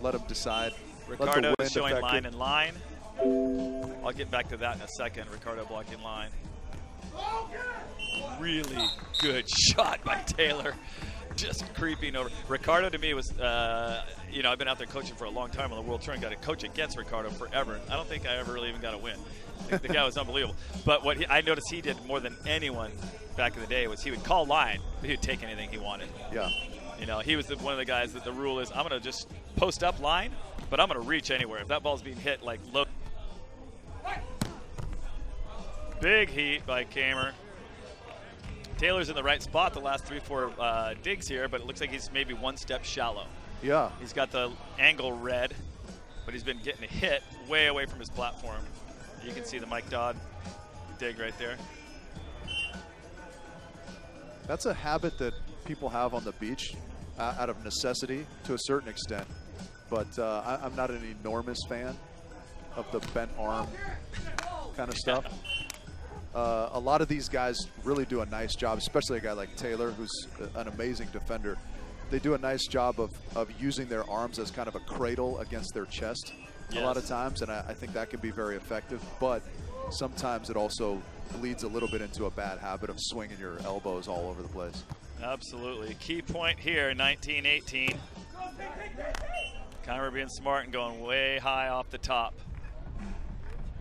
let him decide. Ricardo is showing line and line. I'll get back to that in a second. Ricardo blocking line. Really good shot by Taylor. Just creeping over. Ricardo to me was, you know, I've been out there coaching for a long time on the World Tour and got to coach against Ricardo forever. I don't think I ever really even got a win. The guy was unbelievable. But what I noticed he did more than anyone back in the day was he would call line, but he would take anything he wanted. Yeah. You know, he was one of the guys that the rule is, I'm going to just post up line, but I'm going to reach anywhere. If that ball's being hit like low. Big heat by Kamer. Taylor's in the right spot the last 3-4 digs here, but it looks like he's maybe one step shallow. Yeah. He's got the angle red, but he's been getting a hit way away from his platform. You can see the Mike Dodd dig right there. That's a habit that people have on the beach out of necessity to a certain extent, but I'm not an enormous fan of the bent arm kind of stuff. A lot of these guys really do a nice job, especially a guy like Taylor, who's an amazing defender. They do a nice job of using their arms as kind of a cradle against their chest a lot of times, and I think that can be very effective, but sometimes it also leads a little bit into a bad habit of swinging your elbows all over the place. Absolutely. Key point here, 19-18. Kamer being smart and going way high off the top.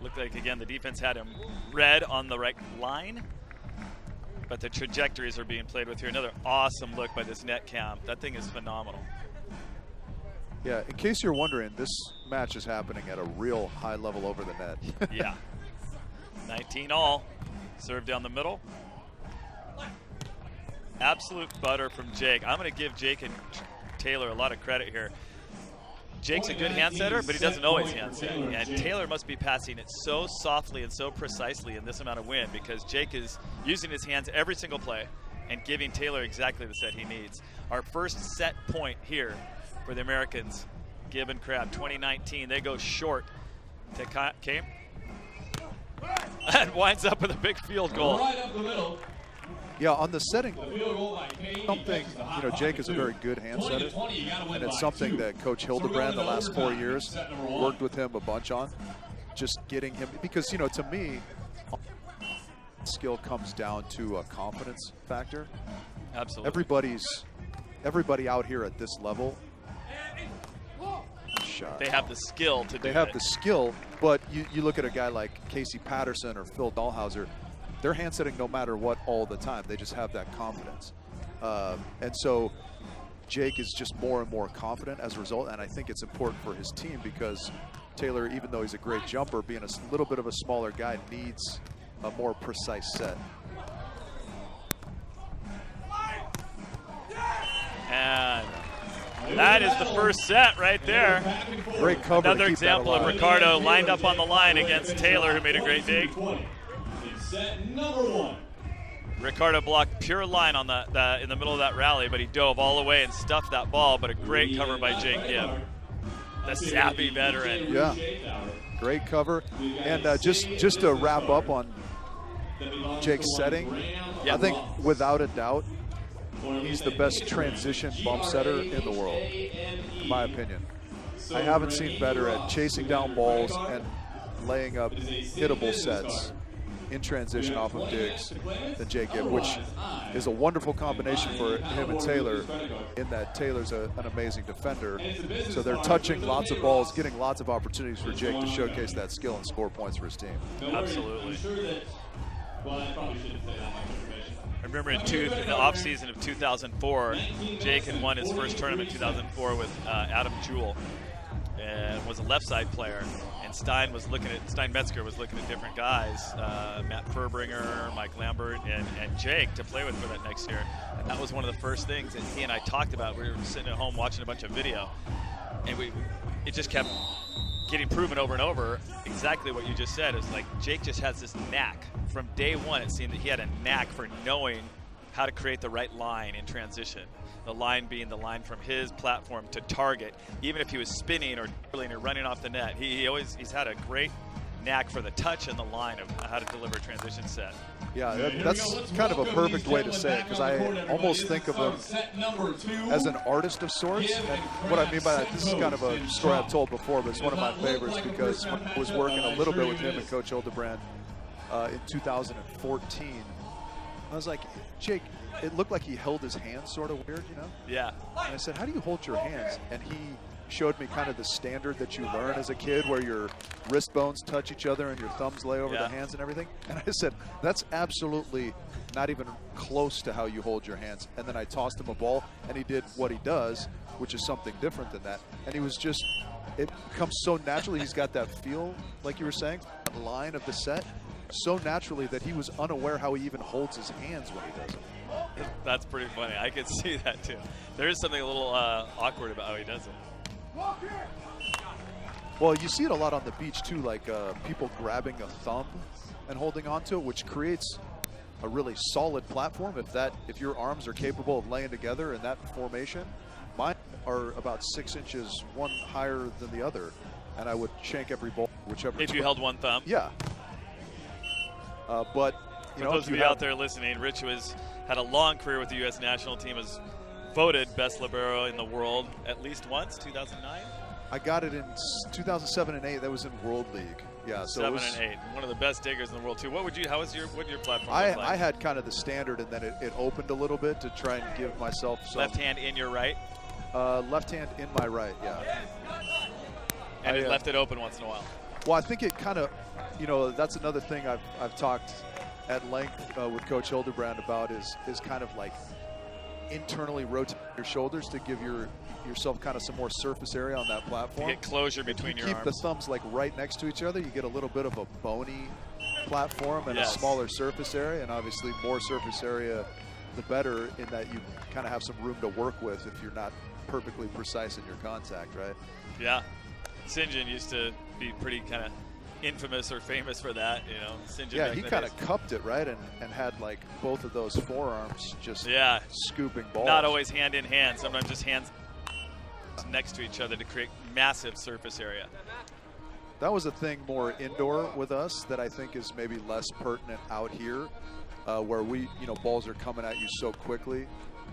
Looked like, again, the defense had him red on the right line, but the trajectories are being played with here. Another awesome look by this net cam. That thing is phenomenal. Yeah, in case you're wondering, this match is happening at a real high level over the net. Yeah. 19-all. Serve down the middle. Absolute butter from Jake. I'm going to give Jake and Taylor a lot of credit here. Jake's a good hand setter, but he doesn't always hand set. And Taylor must be passing it so softly and so precisely in this amount of wind, because Jake is using his hands every single play and giving Taylor exactly the set he needs. Our first set point here for the Americans, Gibb and Crabb, 2019. They go short to Kame. And winds up with a big field goal. Right up the middle. Yeah, on the setting, something, you know, Jake is a very good hand setter, and it's something that Coach Hildebrand the last 4 years worked with him a bunch on, just getting him, because, you know, to me, skill comes down to a confidence factor. Absolutely. Everybody out here at this level, they have the skill to do it. They have the skill, but you look at a guy like Casey Patterson or Phil Dahlhauser, they're hand setting no matter what all the time. They just have that confidence. And so Jake is just more and more confident as a result, and I think it's important for his team, because Taylor, even though he's a great jumper, being a little bit of a smaller guy, needs a more precise set. And that is the first set right there. Great cover. Another example of Ricardo lined up on the line against Taylor, who made a great dig. Set number 1. Ricardo blocked pure line on in the middle of that rally, but he dove all the way and stuffed that ball, but a great cover by Jake Gibb. The sappy veteran. Yeah, great cover. And just to wrap up on Jake's setting, I think without a doubt, he's the best transition bump setter in the world, in my opinion. I haven't seen better at chasing down balls and laying up hittable sets in transition off of digs than Jake Gibb, which is a wonderful combination for him and Taylor, in that Taylor's an amazing defender. So they're touching lots of balls, getting lots of opportunities for Jake to showcase that skill and score points for his team. Absolutely. I remember in the offseason of 2004, Jake had won his first tournament in 2004 with Adam Jewell, and was a left side player. And Stein Metzger was looking at different guys, Matt Furbringer, Mike Lambert, and Jake to play with for that next year. And that was one of the first things that he and I talked about. We were sitting at home watching a bunch of video, and it just kept getting proven over and over exactly what you just said. Is like Jake just has this knack. From day one, it seemed that he had a knack for knowing how to create the right line in transition. The line being the line from his platform to target, even if he was spinning or running off the net. He's had a great knack for the touch and the line of how to deliver a transition set. Yeah, that's kind of a perfect way to say it, because I almost think of him as an artist of sorts. And what I mean by that, this is kind of a story I've told before, but it's one of my favorites, because when I was working a little bit with him and Coach Hildebrand in 2014, I was like, Jake, it looked like he held his hands sort of weird, you know? Yeah. And I said, how do you hold your hands? And he showed me kind of the standard that you learn as a kid, where your wrist bones touch each other and your thumbs lay over the hands and everything. And I said, that's absolutely not even close to how you hold your hands. And then I tossed him a ball, and he did what he does, which is something different than that. And he was just, it comes so naturally. He's got that feel, like you were saying, that line of the set, so naturally that he was unaware how he even holds his hands when he does it. That's pretty funny. I could see that too. There is something a little awkward about how he does it. Well, you see it a lot on the beach too, like people grabbing a thumb and holding onto it, which creates a really solid platform. If your arms are capable of laying together in that formation, mine are about 6 inches one higher than the other, and I would shank every ball, whichever. If you held one thumb. Yeah. But for those of you out there listening, Rich had a long career with the U.S. national team. Was voted best libero in the world at least once, 2009? I got it in 2007 and 8. That was in World League. Yeah, so 7 and 8. One of the best diggers in the world too. What would your platform look like? I had kind of the standard, and then it opened a little bit to try and give myself some. Left hand in your right? Left hand in my right, yeah. And it left it open once in a while. Well, I think it kind of, that's another thing I've talked at length with Coach Hildebrand about is kind of like internally rotate your shoulders to give yourself kind of some more surface area on that platform. To get closure between your arms. Keep the thumbs like right next to each other. You get a little bit of a bony platform and a smaller surface area, and obviously more surface area the better, in that you kind of have some room to work with if you're not perfectly precise in your contact, right? Yeah. St. John used to be pretty kind of infamous or famous for that, St. John. Yeah, he kind of cupped it, right, and had like both of those forearms just scooping balls. Not always hand in hand, sometimes just hands next to each other to create massive surface area. That was a thing more indoor with us that I think is maybe less pertinent out here, where we, balls are coming at you so quickly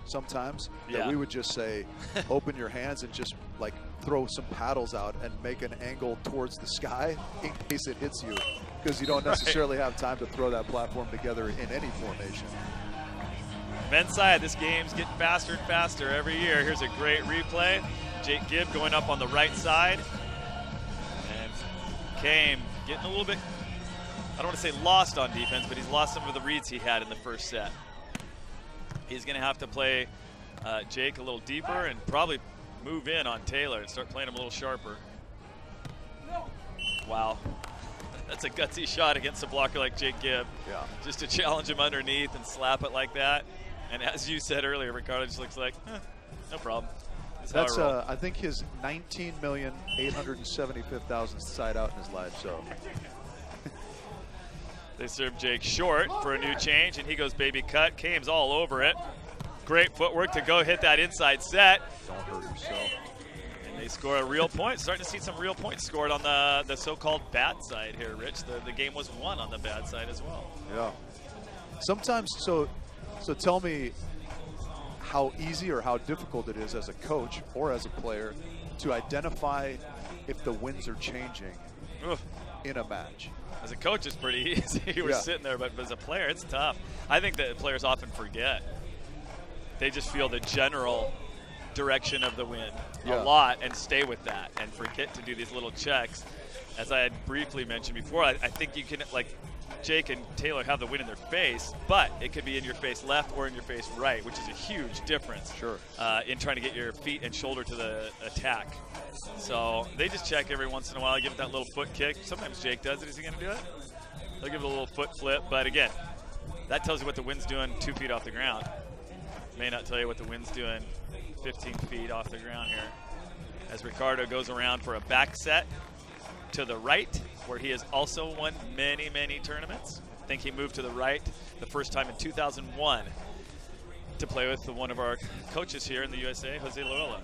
sometimes that we would just say, open your hands and just like throw some paddles out and make an angle towards the sky in case it hits you, because you don't necessarily have time to throw that platform together in any formation. Men's side, this game's getting faster and faster every year. Here's a great replay. Jake Gibb going up on the right side. And Kame getting a little bit, I don't want to say lost on defense, but he's lost some of the reads he had in the first set. He's going to have to play Jake a little deeper and probably move in on Taylor and start playing him a little sharper. Wow. That's a gutsy shot against a blocker like Jake Gibb. Yeah. Just to challenge him underneath and slap it like that. And as you said earlier, Ricardo just looks like, no problem. That's I think his 19,875,000th side out in his life. So they serve Jake short for a new change, and he goes baby cut. Kame's all over it. Great footwork to go hit that inside set. Don't hurt yourself. And they score a real point. Starting to see some real points scored on the so-called bad side here, Rich. The game was won on the bad side as well. Yeah. Sometimes, so tell me how easy or how difficult it is as a coach or as a player to identify if the winds are changing in a match. As a coach, it's pretty easy. You were sitting there, but as a player, it's tough. I think that players often forget. They just feel the general direction of the wind a lot and stay with that and forget to do these little checks. As I had briefly mentioned before, I think you can, like Jake and Taylor have the wind in their face, but it could be in your face left or in your face right, which is a huge difference in trying to get your feet and shoulder to the attack. So they just check every once in a while, give it that little foot kick. Sometimes Jake does it. Is he going to do it? They'll give it a little foot flip, but again, that tells you what the wind's doing 2 feet off the ground. May not tell you what the wind's doing 15 feet off the ground here. As Ricardo goes around for a back set to the right, where he has also won many, many tournaments. I think he moved to the right the first time in 2001 to play with one of our coaches here in the USA, Jose Loyola.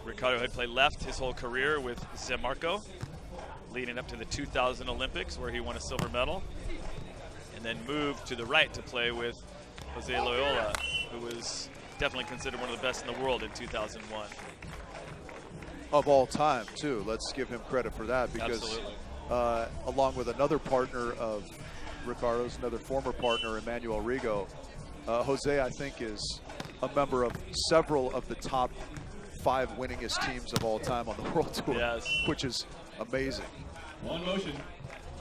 Ricardo had played left his whole career with Zemarco, leading up to the 2000 Olympics where he won a silver medal, and then moved to the right to play with Jose Loyola, who was definitely considered one of the best in the world in 2001. Of all time, too. Let's give him credit for that, because along with another partner of Ricardo's, another former partner, Emmanuel Rigo, Jose, I think, is a member of several of the top 5 winningest teams of all time on the World Tour, which is amazing. One motion.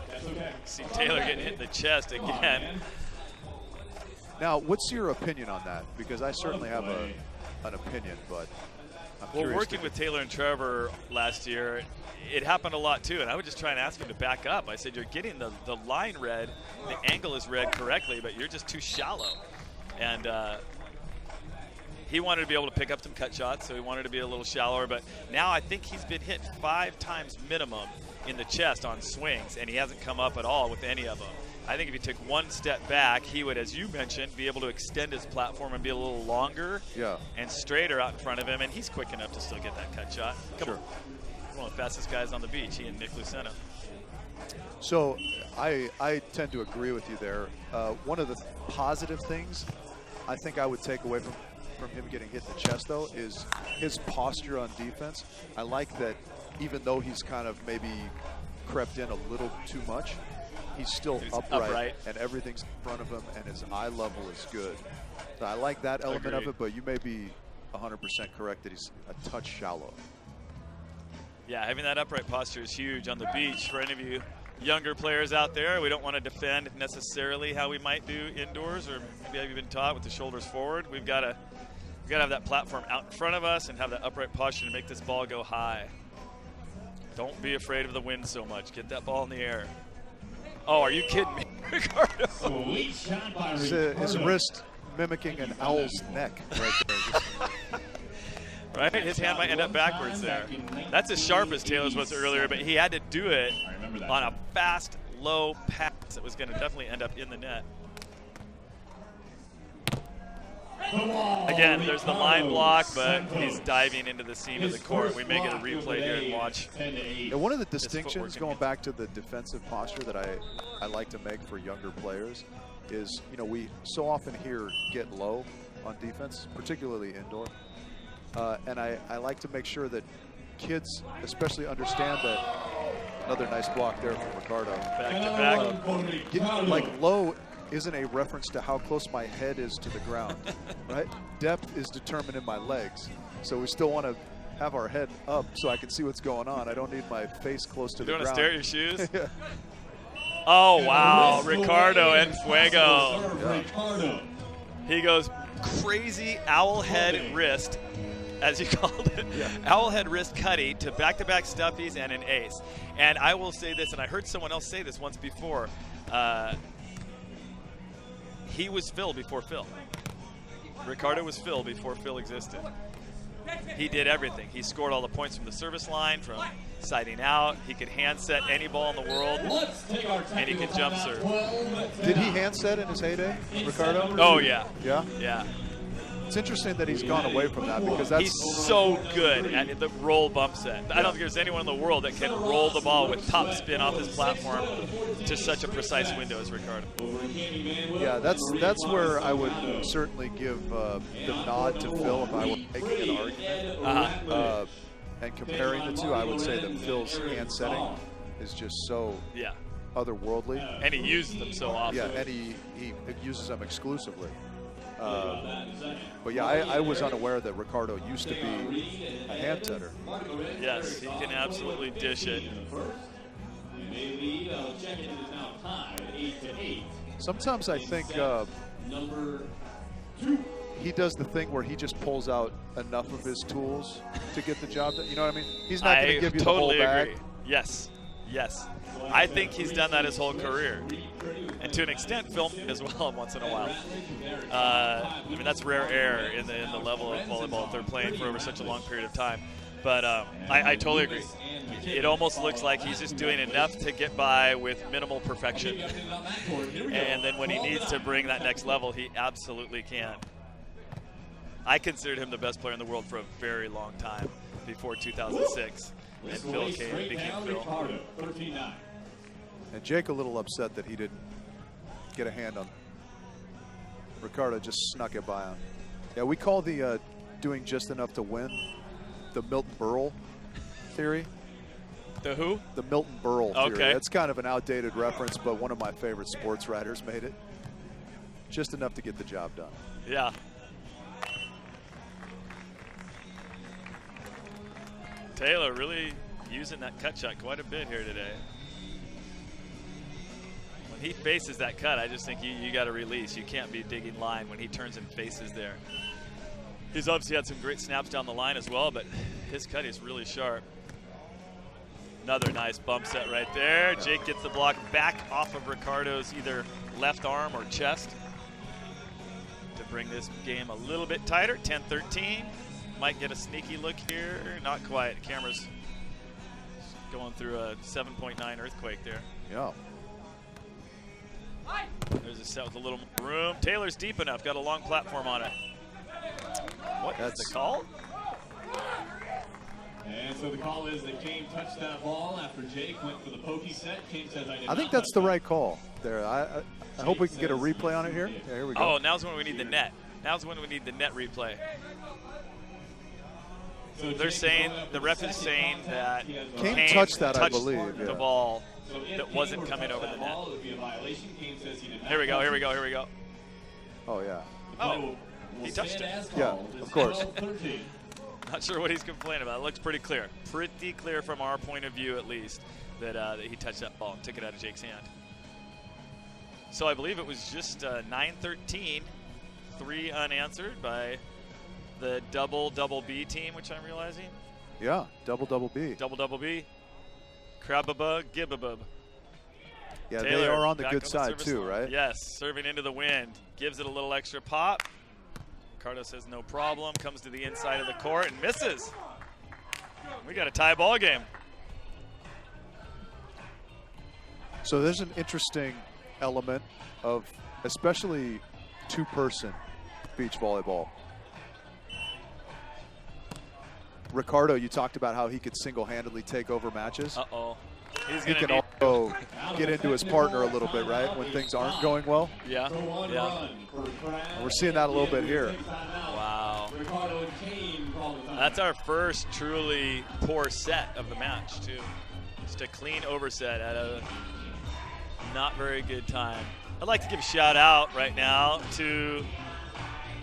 That's okay. See Taylor getting hit in the chest again. Now, what's your opinion on that? Because I certainly have an opinion, but I'm curious. Well, working with Taylor and Trevor last year, it happened a lot too, and I would just try and ask him to back up. I said, you're getting the line read, the angle is read correctly, but you're just too shallow. And he wanted to be able to pick up some cut shots, so he wanted to be a little shallower. But now I think he's been hit 5 times minimum in the chest on swings, and he hasn't come up at all with any of them. I think if he took one step back, he would, as you mentioned, be able to extend his platform and be a little longer and straighter out in front of him, and he's quick enough to still get that cut shot. Come on. One of the fastest guys on the beach, he and Nick Lucena. So I tend to agree with you there. One of the positive things I think I would take away from him getting hit in the chest, though, is his posture on defense. I like that even though he's kind of maybe crept in a little too much, he's still upright, and everything's in front of him, and his eye level is good. So I like that element of it, but you may be 100% correct that he's a touch shallow. Yeah, having that upright posture is huge on the beach. For any of you younger players out there, we don't want to defend necessarily how we might do indoors, or maybe have you been taught with the shoulders forward. We've got to have that platform out in front of us and have that upright posture to make this ball go high. Don't be afraid of the wind so much. Get that ball in the air. Oh, are you kidding me, Ricardo? Sweet shot by Ricardo. His wrist mimicking an owl's neck right there. Right? His hand might end up backwards there. That's as sharp as Taylor's was earlier, but he had to do it on a fast, low pass that was going to definitely end up in the net. Again, there's the line block, but he's diving into the seam of the court. We may get a replay here and watch. Yeah, one of the distinctions, going back to the defensive posture, that I like to make for younger players is, you know, we so often hear get low on defense, particularly indoor. And I like to make sure that kids especially understand that. Another nice block there from Ricardo. Back to back. Like low isn't a reference to how close my head is to the ground, right? Depth is determined in my legs. So we still want to have our head up so I can see what's going on. I don't need my face close to the ground. You want to stare at your shoes? Oh, wow. Ricardo and Fuego. Ricardo. He goes crazy owl head wrist, as you called it. Owl head wrist cutty to back-to-back stuffies and an ace. And I will say this, and I heard someone else say this once before, he was Phil before Phil. Ricardo was Phil before Phil existed. He did everything. He scored all the points from the service line, from siding out. He could hand set any ball in the world, and he could jump serve. Did he hand set in his heyday, Ricardo? Oh, yeah. Yeah? Yeah. It's interesting that he's gone away from that, because that's... He's so good at the roll bump set. I don't think there's anyone in the world that can roll the ball with top spin off his platform to such a precise window as Ricardo. Yeah, that's where I would certainly give the nod to Phil if I were making an argument. And comparing the two, I would say that Phil's hand setting is just so otherworldly. And he uses them so often. Yeah, and he uses them exclusively. But yeah, I was unaware that Ricardo used to be a hand setter. Yes, he can absolutely dish it. Sometimes I think he does the thing where he just pulls out enough of his tools to get the job done. You know what I mean? He's not going to give you the whole bag. Agree. Yes, yes. I think he's done that his whole career. And to an extent, Phil as well once in a while. I mean, that's rare air in the level of volleyball if they're playing for over such a long period of time. But I totally agree. It almost looks like he's just doing enough to get by with minimal perfection. And then when he needs to bring that next level, he absolutely can. I considered him the best player in the world for a very long time before 2006. And Phil became Phil. Ricardo, 13-9. And Jake a little upset that he didn't get a hand on Ricardo, just snuck it by him. Yeah, we call the doing just enough to win the Milton Berle theory. The who? The Milton Berle theory. Okay. It's kind of an outdated reference, but one of my favorite sports writers made it. Just enough to get the job done. Yeah. Taylor really using that cut shot quite a bit here today. When he faces that cut, I just think you got to release. You can't be digging line when he turns and faces there. He's obviously had some great snaps down the line as well, but his cut is really sharp. Another nice bump set right there. Jake gets the block back off of Ricardo's either left arm or chest to bring this game a little bit tighter. 10-13. Might get a sneaky look here. Not quite. The camera's going through a 7.9 earthquake there. Yeah. There's a set with a little more room. Taylor's deep enough. Got a long platform on it. That's the call? And so the call is that Kane touched that ball after Jake went for the pokey set. Kane says, I think that's the right call there. I hope we can get a replay on it here. Yeah, here we go. Oh, now's when we need the net. Now's when we need the net replay. So they're saying, the ref is saying that Kane touched that, I believe. The ball that wasn't coming over the net. Here we go, here we go, here we go. Oh, yeah. Oh, he touched it. Yeah, of course. Not sure what he's complaining about. It looks pretty clear. Pretty clear from our point of view, at least, that he touched that ball and took it out of Jake's hand. So I believe it was just 9-13, 3 unanswered by the double B team, which I'm realizing. Yeah, double B. Double B. Crabbaba, Gibbabub. Yeah, Taylor, they are on the back good on side the too, line. right? Yes, serving into the wind. Gives it a little extra pop. Ricardo says no problem. Comes to the inside of the court and misses. We got a tie ball game. So there's an interesting element of especially two-person beach volleyball. Ricardo, you talked about how he could single-handedly take over matches. Uh-oh. He can also get into his partner a little bit, right, when things aren't going well. Yeah, yeah. We're seeing that a little bit here. Wow. That's our first truly poor set of the match, too. Just a clean overset at a not very good time. I'd like to give a shout out right now to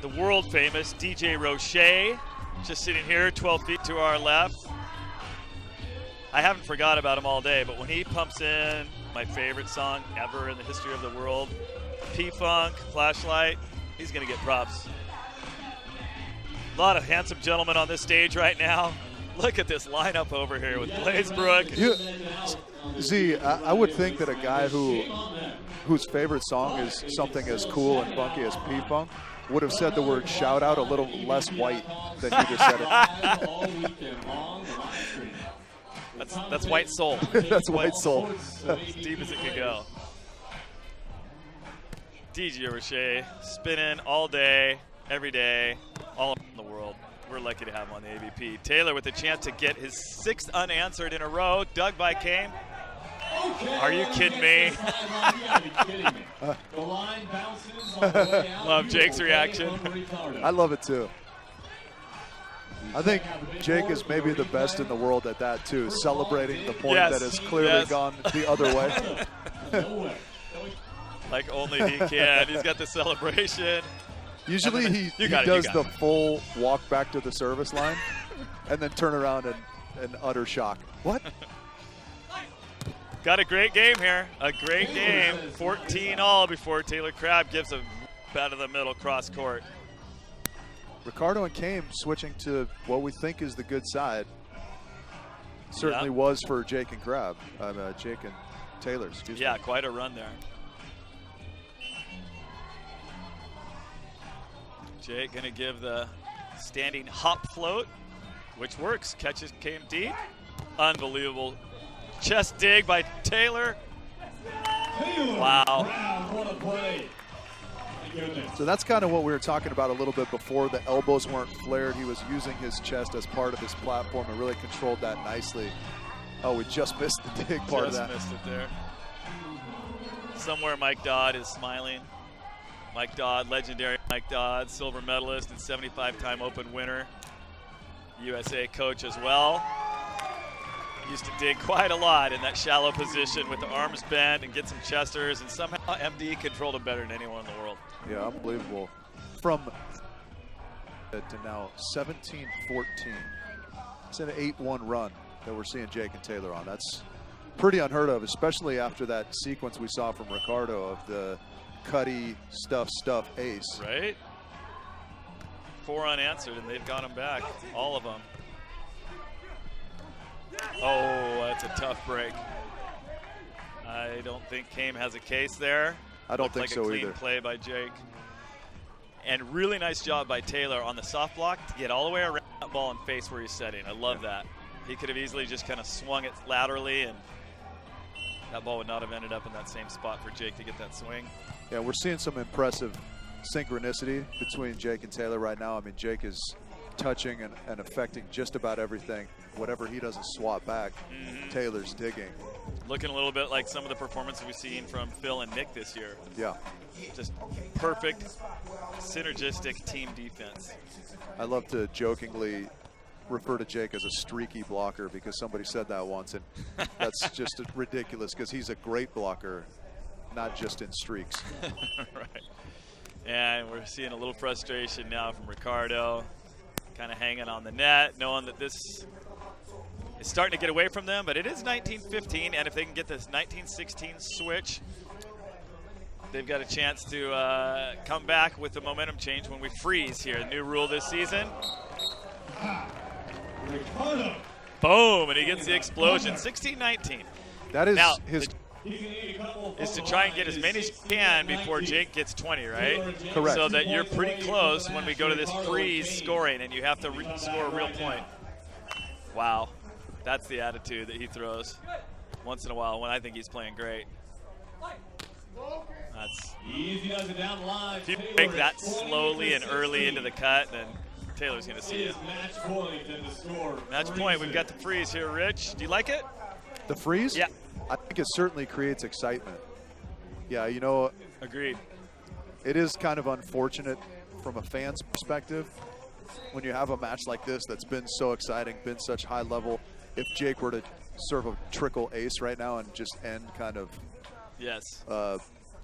the world famous DJ Roche, just sitting here 12 feet to our left. I haven't forgot about him all day, but when he pumps in my favorite song ever in the history of the world, P-Funk, Flashlight, he's going to get props. A lot of handsome gentlemen on this stage right now. Look at this lineup over here with Blazebrook. Z, I would think that a guy whose favorite song is something as cool and funky as P-Funk would have said the word shout out a little less white than you just said it. That's white soul. That's white soul. As deep as it could go. DJ Roche spinning all day, every day, all around the world. We're lucky to have him on the AVP. Taylor with a chance to get his 6th unanswered in a row. Dug by Kane. Are you kidding me? Love Jake's reaction. I love it too. I think Jake is maybe the best in the world at that too, celebrating the point that has clearly gone the other way. Like only he can. He's got the celebration. Usually he does the full walk back to the service line and then turn around and utter shock. What? Got a great game here. A great game. 14-all before Taylor Crabb gives a out of the middle cross court. Ricardo and Kame switching to what we think is the good side. Certainly was for Jake and Crabb. Jake and Taylor, excuse me. Yeah, quite a run there. Jake gonna give the standing hop float, which works. Catches Kame deep. Unbelievable chest dig by Taylor. Wow. What a play. So that's kind of what we were talking about a little bit before. The elbows weren't flared. He was using his chest as part of his platform and really controlled that nicely. Oh, we just missed the dig part of that. Just missed it there. Somewhere Mike Dodd is smiling. Mike Dodd, legendary Mike Dodd, silver medalist and 75-time Open winner. USA coach as well. Used to dig quite a lot in that shallow position with the arms bent and get some chesters, and somehow MD controlled him better than anyone in the world. Yeah, unbelievable. From to now 17-14. It's an 8-1 run that we're seeing Jake and Taylor on. That's pretty unheard of, especially after that sequence we saw from Ricardo of the Cuddy stuff ace. Right? 4 unanswered, and they've got him back, all of them. Oh, that's a tough break. I don't think Kame has a case there. I don't think so either. Looked like a clean play by Jake. And really nice job by Taylor on the soft block to get all the way around that ball and face where he's setting. I love that. He could have easily just kind of swung it laterally, and that ball would not have ended up in that same spot for Jake to get that swing. Yeah, we're seeing some impressive synchronicity between Jake and Taylor right now. I mean, Jake is touching and affecting just about everything. Whatever he doesn't swap back, Taylor's digging. Looking a little bit like some of the performances we've seen from Phil and Nick this year. Yeah. Just perfect, synergistic team defense. I love to jokingly refer to Jake as a streaky blocker because somebody said that once, and that's just ridiculous because he's a great blocker, not just in streaks. Right. And we're seeing a little frustration now from Ricardo, kind of hanging on the net, knowing that this is starting to get away from them, but it is 19-15, and if they can get this 19-16 switch, they've got a chance to come back with the momentum change when we freeze here. A new rule this season. Boom, and he gets the explosion. 16-19. That is now, his... is to try and get as many as you can before Jake gets 20, right? Correct. So that you're pretty close when we go to this freeze scoring, and you have to score a real point. Wow. That's the attitude that he throws once in a while when I think he's playing great. That's easy does it down the line. If you break that slowly and early into the cut, then Taylor's going to see it. Match point. We've got the freeze here, Rich. Do you like it? The freeze? Yeah. I think it certainly creates excitement. Yeah, you know. Agreed. It is kind of unfortunate from a fan's perspective when you have a match like this that's been so exciting, been such high level. If Jake were to serve a trickle ace right now and just end kind of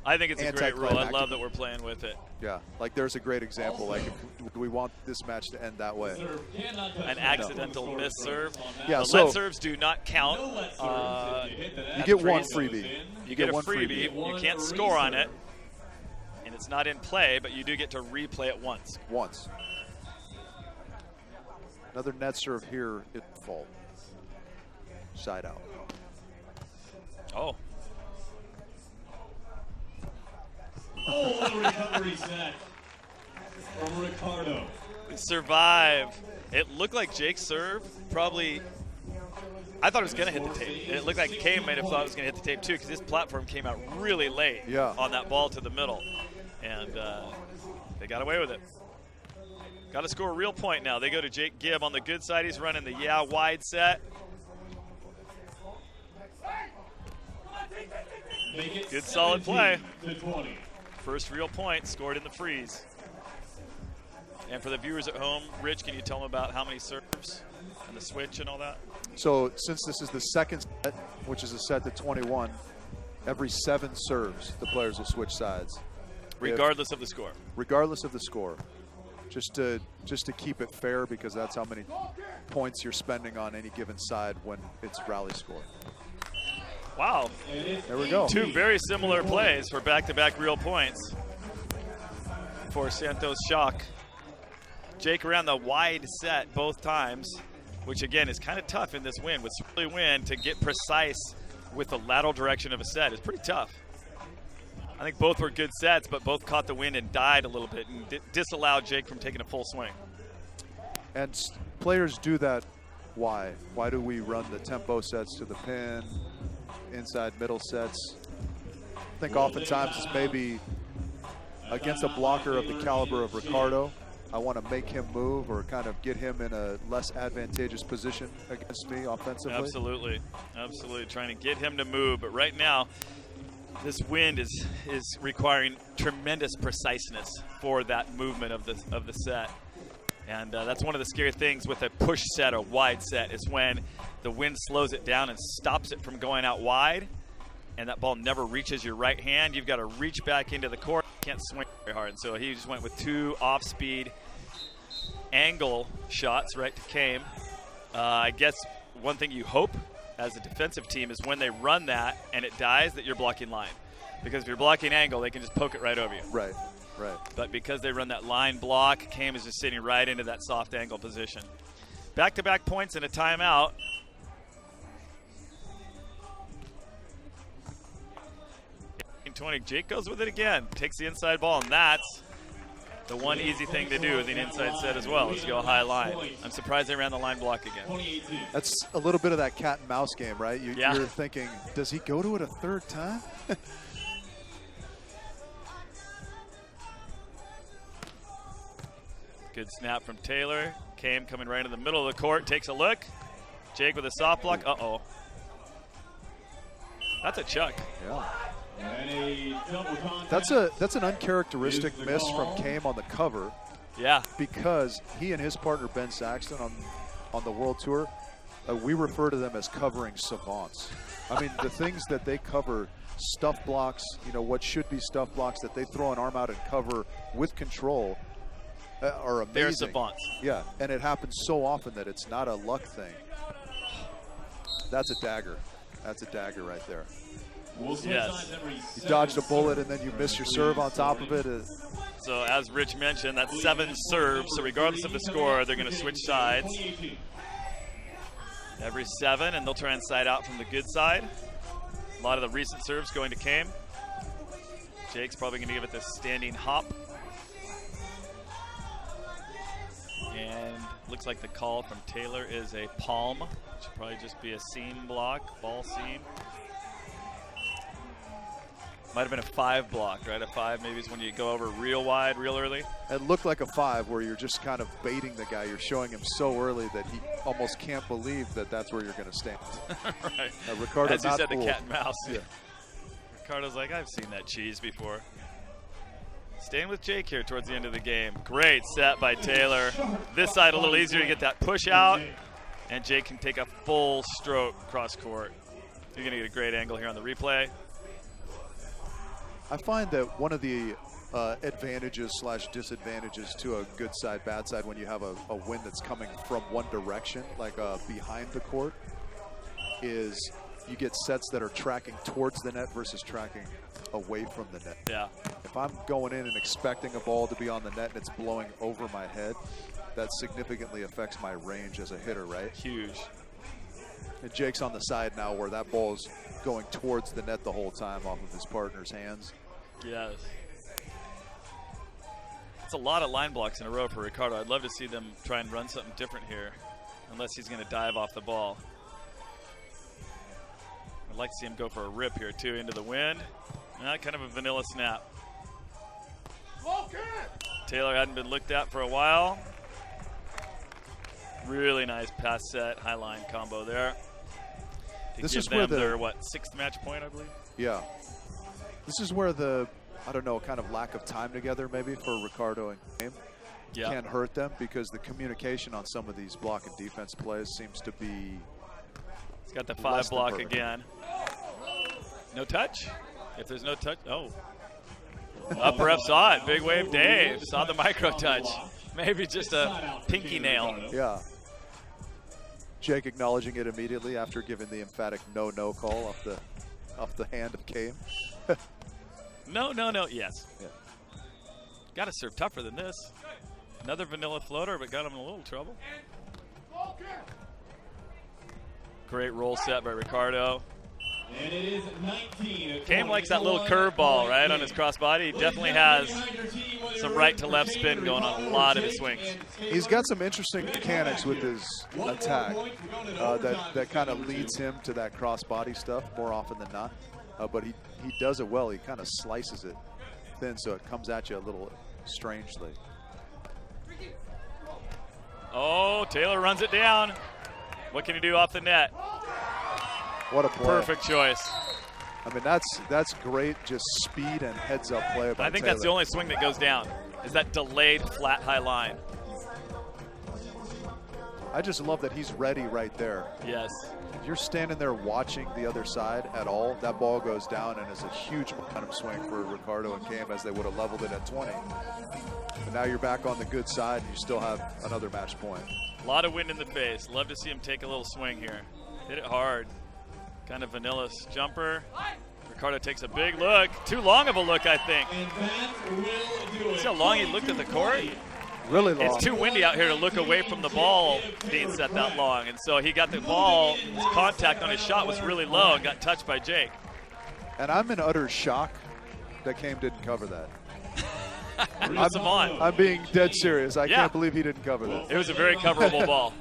I think it's a great rule. I love that we're playing with it. Yeah, like there's a great example. Like, do we want this match to end that way? An accidental miss serve. Yeah, so let serves do not count. You get one freebie. You get a freebie. You can't score on it, and it's not in play, but you do get to replay it once. Another net serve here at fault. Side out. Oh. Oh, what a recovery set from Ricardo. Survive. It looked like Jake's serve probably, I thought it was going to hit the tape. It looked like Kame might have thought it was going to hit the tape too because his platform came out really late on that ball to the middle. And they got away with it. Got to score a real point now. They go to Jake Gibb on the good side. He's running the wide set. Good solid play. First real point scored in the freeze. And for the viewers at home, Rich, can you tell them about how many serves and the switch and all that? So since this is the second set, which is a set to 21, every 7 serves, the players will switch sides. Regardless of the score. Regardless of the score. Just to keep it fair because that's how many points you're spending on any given side when it's rally score. Wow. There we go. 2 very similar plays for back-to-back real points for Santos Schalk. Jake ran the wide set both times, which again is kind of tough in this wind. With swirly wind, to get precise with the lateral direction of a set is pretty tough. I think both were good sets, but both caught the wind and died a little bit and disallowed Jake from taking a full swing. And players do that. Why? Why do we run the tempo sets to the pin? Inside middle sets. I think oftentimes it's maybe against a blocker of the caliber of Ricardo, I want to make him move or kind of get him in a less advantageous position against me offensively. Absolutely, absolutely, trying to get him to move. But right now, this wind is requiring tremendous preciseness for that movement of the set. And that's one of the scary things with a push set or wide set is when the wind slows it down and stops it from going out wide, and that ball never reaches your right hand. You've got to reach back into the court. You can't swing very hard. So he just went with 2 off-speed angle shots right to Kame. I guess one thing you hope as a defensive team is when they run that and it dies that you're blocking line. Because if you're blocking angle, they can just poke it right over you. Right, right. But because they run that line block, Kame is just sitting right into that soft angle position. Back-to-back points and a timeout. Jake goes with it again, takes the inside ball, and that's the one easy thing to do with an inside set as well, is go high line. I'm surprised they ran the line block again. That's a little bit of that cat and mouse game, right? You're thinking, does he go to it a third time? Good snap from Taylor. Kame coming right in the middle of the court, takes a look. Jake with a soft block. Uh-oh. That's a chuck. Yeah. That's an uncharacteristic miss from Kame on the cover. Yeah. Because he and his partner Ben Saxton on the World Tour, we refer to them as covering savants. I mean, the things that they cover, stuff blocks, you know, what should be stuff blocks that they throw an arm out and cover with control are amazing. They're savants. Yeah, and it happens so often that it's not a luck thing. That's a dagger. That's a dagger right there. Yes. You dodged a bullet and then you miss your serve on top of it. So as Rich mentioned, that's 7 serves. So regardless of the score, they're going to switch sides. Every 7, and they'll try and side out from the good side. A lot of the recent serves going to Kame. Jake's probably going to give it this standing hop. And looks like the call from Taylor is a palm. Should probably just be a seam block, ball seam. Might have been a 5 block, right? A 5 maybe is when you go over real wide, real early. It looked like a 5 where you're just kind of baiting the guy. You're showing him so early that he almost can't believe that that's where you're going to stand. Right. Ricardo, as you said, fooled. the cat and mouse. Yeah. Ricardo's like, I've seen that cheese before. Staying with Jake here towards the end of the game. Great set by Taylor. This side a little easier to get that push out, and Jake can take a full stroke cross court. You're going to get a great angle here on the replay. I find that one of the advantages/disadvantages to a good side, bad side, when you have a wind that's coming from one direction, like behind the court, is you get sets that are tracking towards the net versus tracking away from the net. Yeah. If I'm going in and expecting a ball to be on the net and it's blowing over my head, that significantly affects my range as a hitter, right? Huge. And Jake's on the side now where that ball is going towards the net the whole time off of his partner's hands. Yes. It's a lot of line blocks in a row for Ricardo. I'd love to see them try and run something different here, unless he's going to dive off the ball. I'd like to see him go for a rip here, too, into the wind. Kind of a vanilla snap. Taylor hadn't been looked at for a while. Really nice pass set, high line combo there. This is where their, what, 6th match point, I believe? Yeah. This is where the, I don't know, kind of lack of time together maybe for Ricardo and Kame can hurt them, because the communication on some of these block and defense plays seems to be. He's got the 5 block again. No touch? If there's no touch, Upper F saw it. Big wave Dave saw the micro touch. Maybe just a pinky nail. Yeah. Jake acknowledging it immediately after giving the emphatic no call off the hand of Kame. No. Yes. Yeah. Got to serve tougher than this. Another vanilla floater, but got him in a little trouble. Great roll set by Ricardo. And it is 19. Kame likes that little curveball, right, on his crossbody. He definitely has some right to left spin going on a lot of his swings. He's got some interesting mechanics with his attack that kind of leads him to that crossbody stuff more often than not. But he does it well. He kind of slices it thin, so it comes at you a little strangely. Oh, Taylor runs it down. What can he do off the net? What a play. Perfect choice. I mean, that's great, just speed and heads-up play by I think Taylor. that's the only swing that goes down, is that delayed flat high line. I just love that he's ready right there. Yes. If you're standing there watching the other side at all, that ball goes down and is a huge momentum swing for Ricardo and Cam, as they would have leveled it at 20. But now you're back on the good side and you still have another match point. A lot of wind in the face. Love to see him take a little swing here. Hit it hard. Kind of vanilla jumper. Ricardo takes a big look. Too long of a look, I think. See how long he looked at the court? Really long. It's too windy out here to look away from the ball being set that long. And so he got the ball, his contact on his shot was really low and got touched by Jake. And I'm in utter shock that Cam didn't cover that. I'm being dead serious. I can't believe he didn't cover that. It was a very coverable ball.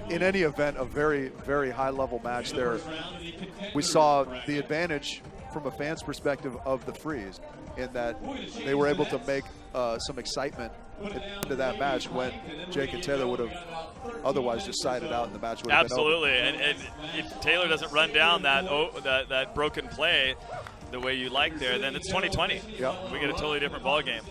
In any event, a very, very high-level match there. We saw the advantage from a fan's perspective of the freeze, in that they were able to make some excitement into that match when Jake and Taylor would have otherwise just sided out and the match would have been over. Absolutely, and if Taylor doesn't run down that broken play the way you like there, then it's 2020. Yep. We get a totally different ball game.